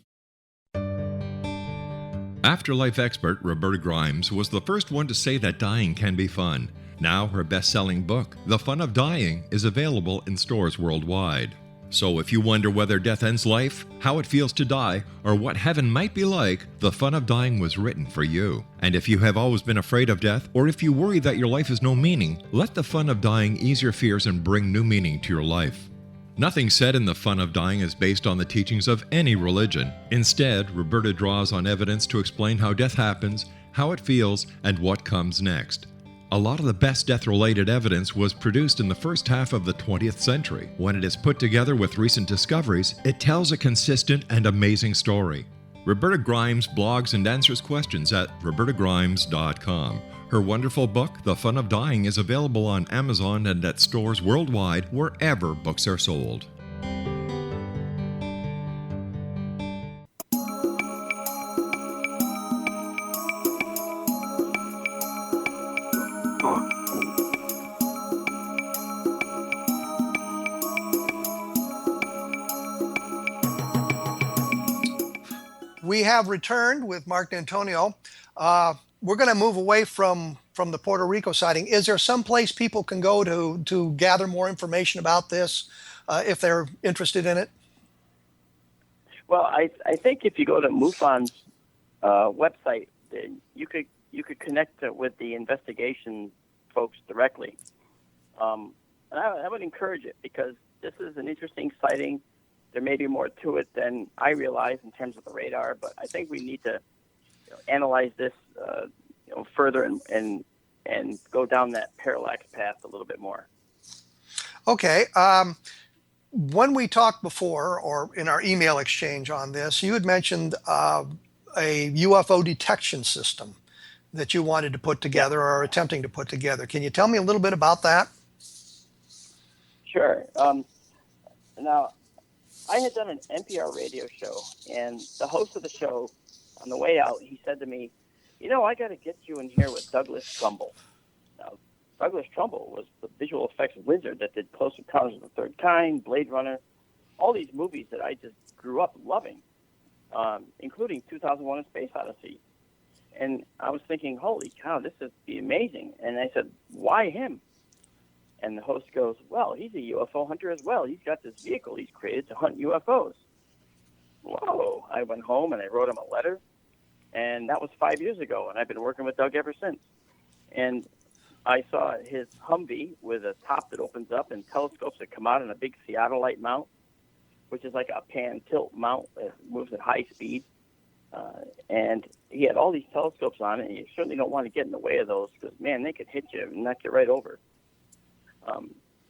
Afterlife expert Roberta Grimes was the first one to say that dying can be fun. Now her best-selling book, The Fun of Dying, is available in stores worldwide. So if you wonder whether death ends life, how it feels to die, or what heaven might be like, The Fun of Dying was written for you. And if you have always been afraid of death, or if you worry that your life has no meaning, let The Fun of Dying ease your fears and bring new meaning to your life. Nothing said in The Fun of Dying is based on the teachings of any religion. Instead, Roberta draws on evidence to explain how death happens, how it feels, and what comes next. A lot of the best death-related evidence was produced in the first half of the 20th century. When it is put together with recent discoveries, it tells a consistent and amazing story. Roberta Grimes blogs and answers questions at robertagrimes.com. Her wonderful book, The Fun of Dying, is available on Amazon and at stores worldwide wherever books are sold. We have returned with Marc D'Antonio. We're going to move away from the Puerto Rico sighting. Is there some place people can go to gather more information about this if they're interested in it? Well, I think if you go to MUFON's website, you could connect with the investigation folks directly. And I would encourage it because this is an interesting sighting. There may be more to it than I realize in terms of the radar, but I think we need to analyze this further and go down that parallax path a little bit more. Okay. When we talked before, or in our email exchange on this, you had mentioned a UFO detection system that you wanted to put together or are attempting to put together. Can you tell me a little bit about that? Sure. Now, I had done an NPR radio show, and the host of the show, on the way out, he said to me, I got to get you in here with Douglas Trumbull. Now, Douglas Trumbull was the visual effects wizard that did Close Encounters of the Third Kind, Blade Runner, all these movies that I just grew up loving, including 2001: A Space Odyssey. And I was thinking, holy cow, this would be amazing. And I said, why him? And the host goes, well, he's a UFO hunter as well. He's got this vehicle he's created to hunt UFOs. Whoa. I went home and I wrote him a letter. And that was 5 years ago. And I've been working with Doug ever since. And I saw his Humvee with a top that opens up and telescopes that come out on a big theodolite mount, which is like a pan-tilt mount that moves at high speed. And he had all these telescopes on it, and you certainly don't want to get in the way of those because, man, they could hit you and knock you right over.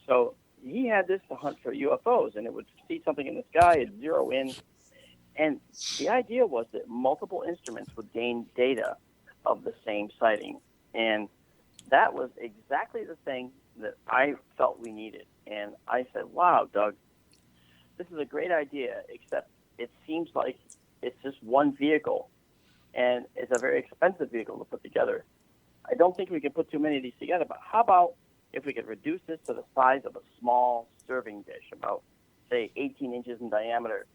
So he had this to hunt for UFOs, and it would see something in the sky, it'd zero in. And the idea was that multiple instruments would gain data of the same sighting. And that was exactly the thing that I felt we needed. And I said, wow, Doug, this is a great idea, except it seems like it's just one vehicle, and it's a very expensive vehicle to put together. I don't think we can put too many of these together, but how about if we could reduce this to the size of a small serving dish, about, say, 18 inches in diameter,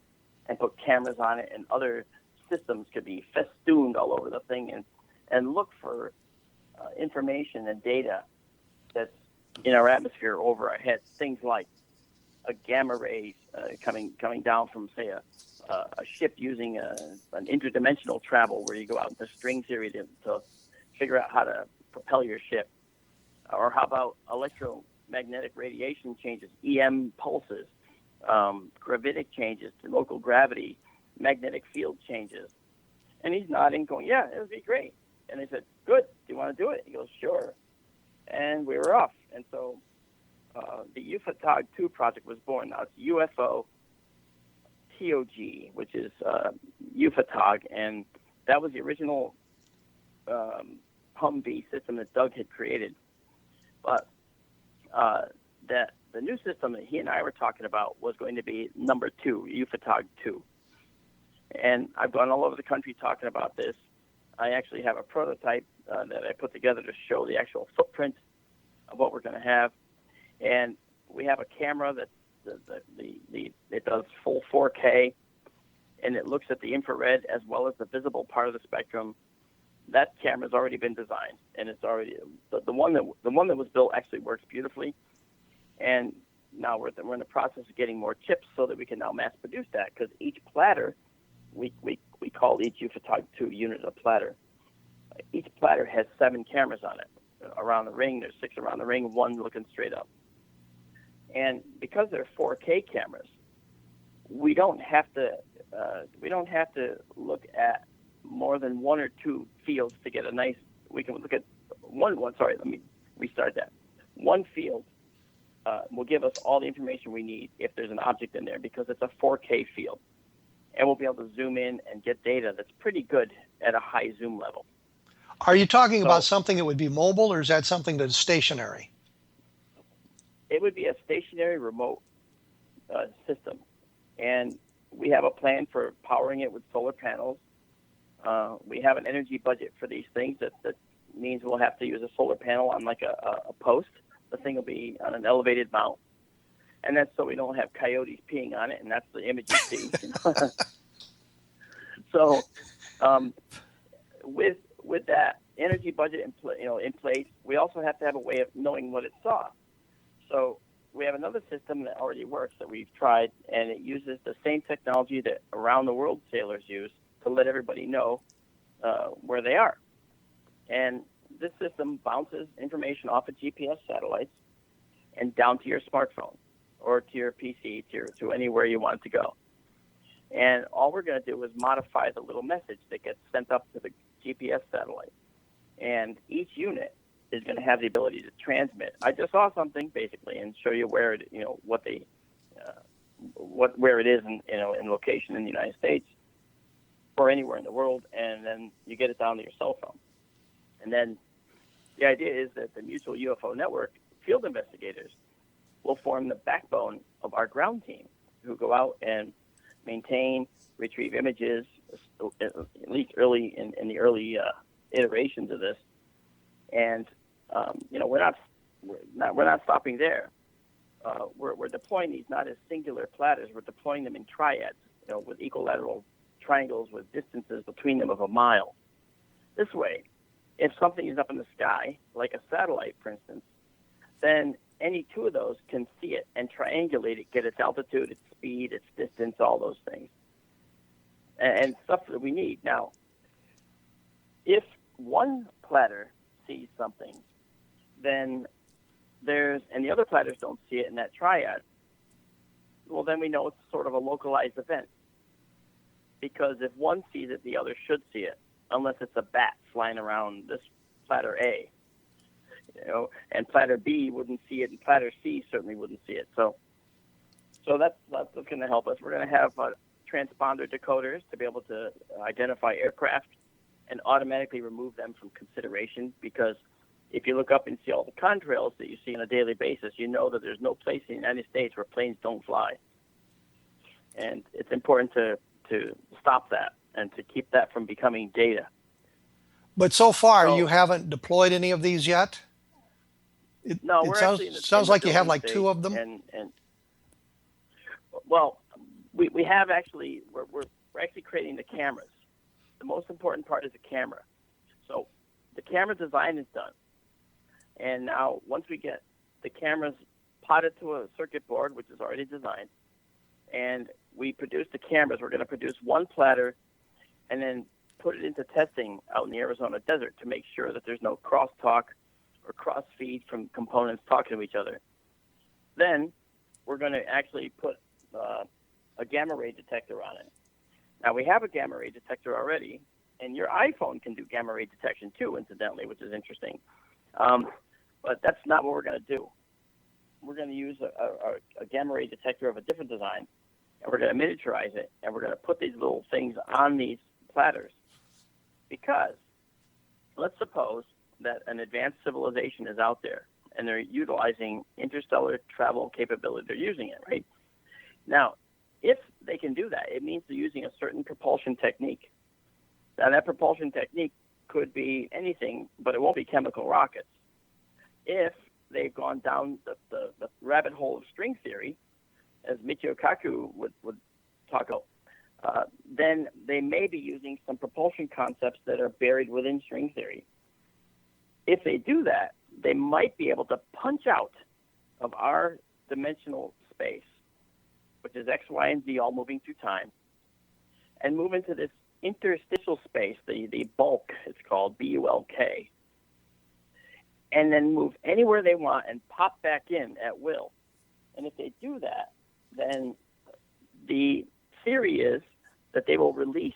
and put cameras on it, and other systems could be festooned all over the thing, and look for information and data that's in our atmosphere over our heads, things like a gamma rays coming down from, say, a ship using an interdimensional travel where you go out into string theory to figure out how to propel your ship. Or how about electromagnetic radiation changes, EM pulses, gravitic changes to local gravity, magnetic field changes. And he's nodding, going, yeah, it would be great. And I said, good, do you want to do it? He goes, sure. And we were off. And so the UFOTOG 2 project was born. Now it's UFO TOG, which is UFOTOG, and that was the original Humvee system that Doug had created. But that the new system that he and I were talking about was going to be number 2, UFOTOG 2. And I've gone all over the country talking about this. I actually have a prototype that I put together to show the actual footprint of what we're going to have. And we have a camera that it does full 4K, and it looks at the infrared as well as the visible part of the spectrum. That camera's already been designed, and it's already the one that was built actually works beautifully. And now we're in the process of getting more chips so that we can now mass produce that, because each platter, we call each UFOTOG 2 unit a platter. Each platter has 7 cameras on it around the ring. There's 6 around the ring, 1 looking straight up. And because they're 4K cameras, we don't have to look at more than 1 or 2 fields to get a nice. We can look at one. Sorry, let me restart that. One field will give us all the information we need if there's an object in there, because it's a 4K field, and we'll be able to zoom in and get data that's pretty good at a high zoom level. Are you talking about something that would be mobile, or is that something that's stationary? It would be a stationary remote system, and we have a plan for powering it with solar panels. We have an energy budget for these things that means we'll have to use a solar panel on like a post. The thing will be on an elevated mount, and that's so we don't have coyotes peeing on it, and that's the image you see. So with that energy budget in place, we also have to have a way of knowing what it saw. So we have another system that already works that we've tried, and it uses the same technology that around the world sailors use to let everybody know where they are. And this system bounces information off of GPS satellites and down to your smartphone or to your PC, to anywhere you want it to go. And all we're going to do is modify the little message that gets sent up to the GPS satellite. And each unit is going to have the ability to transmit. I just saw something basically and show you where it, where it is in location in the United States or anywhere in the world, and then you get it down to your cell phone. And then the idea is that the Mutual UFO Network field investigators will form the backbone of our ground team. who go out and maintain, retrieve images, at least early in the early iterations of this. And we're not stopping there. We're deploying these not as singular platters. We're deploying them in triads, with equilateral triangles with distances between them of a mile. This way, if something is up in the sky, like a satellite, for instance, then any two of those can see it and triangulate it, get its altitude, its speed, its distance, all those things, and stuff that we need. Now, if one platter sees something, then and the other platters don't see it in that triad, well, then we know it's sort of a localized event. Because if one sees it, the other should see it, unless it's a bat flying around this platter A, and platter B wouldn't see it, and platter C certainly wouldn't see it. So that's going to help us. We're going to have transponder decoders to be able to identify aircraft and automatically remove them from consideration, because if you look up and see all the contrails that you see on a daily basis, you know that there's no place in the United States where planes don't fly. And it's important to stop that and to keep that from becoming data. But so far, you haven't deployed any of these yet? No, it we're sounds, actually in the sounds like you have like stage, 2 of them? And well, we have actually, we're actually creating the cameras. The most important part is the camera. So the camera design is done. And now once we get the cameras potted to a circuit board, which is already designed, and we produce the cameras, we're going to produce one platter and then put it into testing out in the Arizona desert to make sure that there's no crosstalk or cross-feed from components talking to each other. Then we're going to actually put a gamma ray detector on it. Now, we have a gamma ray detector already, and your iPhone can do gamma ray detection too, incidentally, which is interesting. But that's not what we're going to do. We're going to use a gamma ray detector of a different design, and we're going to miniaturize it, and we're going to put these little things on these platters. Because let's suppose that an advanced civilization is out there, and they're utilizing interstellar travel capability. They're using it, right? Now, if they can do that, it means they're using a certain propulsion technique. Now, that propulsion technique could be anything, but it won't be chemical rockets. If they've gone down the rabbit hole of string theory, as Michio Kaku would talk about, then they may be using some propulsion concepts that are buried within string theory. If they do that, they might be able to punch out of our dimensional space, which is X, Y, and Z all moving through time, and move into this interstitial space, the bulk, it's called, B-U-L-K, and then move anywhere they want and pop back in at will. And if they do that, then the theory is that they will release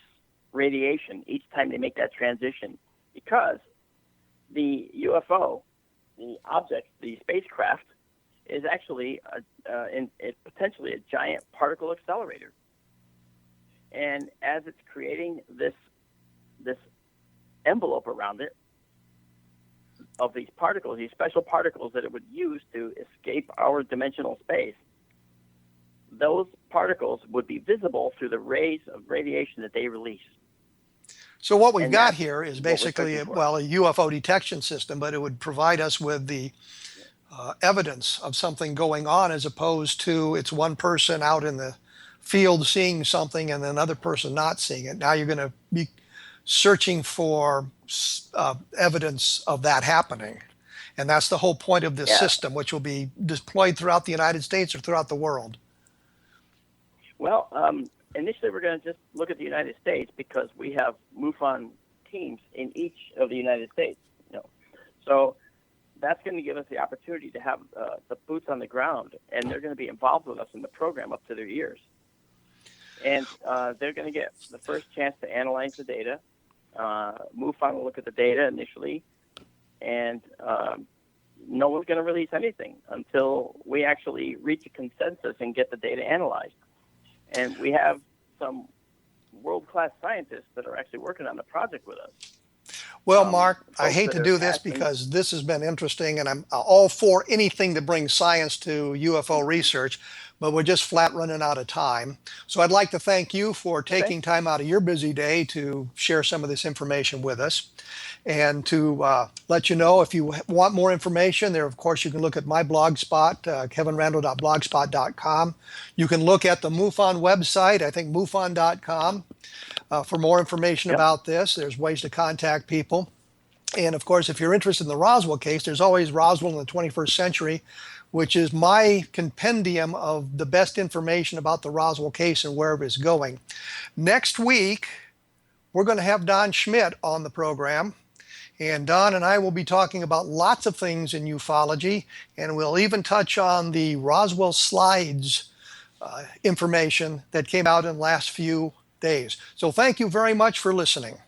radiation each time they make that transition, because the UFO, the object, the spacecraft, is actually potentially a giant particle accelerator. And as it's creating this envelope around it of these particles, these special particles that it would use to escape our dimensional space, those particles would be visible through the rays of radiation that they release. So what we've got here is basically, a UFO detection system, but it would provide us with the evidence of something going on, as opposed to it's one person out in the field seeing something and another person not seeing it. Now you're going to be searching for evidence of that happening. And that's the whole point of this system, which will be deployed throughout the United States or throughout the world. Well, initially we're going to just look at the United States, because we have MUFON teams in each of the United States. So that's going to give us the opportunity to have the boots on the ground, and they're going to be involved with us in the program up to their ears. And they're going to get the first chance to analyze the data. MUFON will look at the data initially, and no one's going to release anything until we actually reach a consensus and get the data analyzed. And we have some world-class scientists that are actually working on the project with us. Well, Mark, I hate to do this because this has been interesting, and I'm all for anything that brings science to UFO research. but we're just flat running out of time. So I'd like to thank you for taking time out of your busy day to share some of this information with us. And to let you know, if you want more information, there, of course, you can look at my blog spot, kevinrandle.blogspot.com. You can look at the MUFON website, I think MUFON.com, for more information about this. There's ways to contact people. And, of course, if you're interested in the Roswell case, there's always Roswell in the 21st Century, which is my compendium of the best information about the Roswell case and where it is going. Next week, we're going to have Don Schmidt on the program. And Don and I will be talking about lots of things in ufology, and we'll even touch on the Roswell slides information that came out in the last few days. So thank you very much for listening.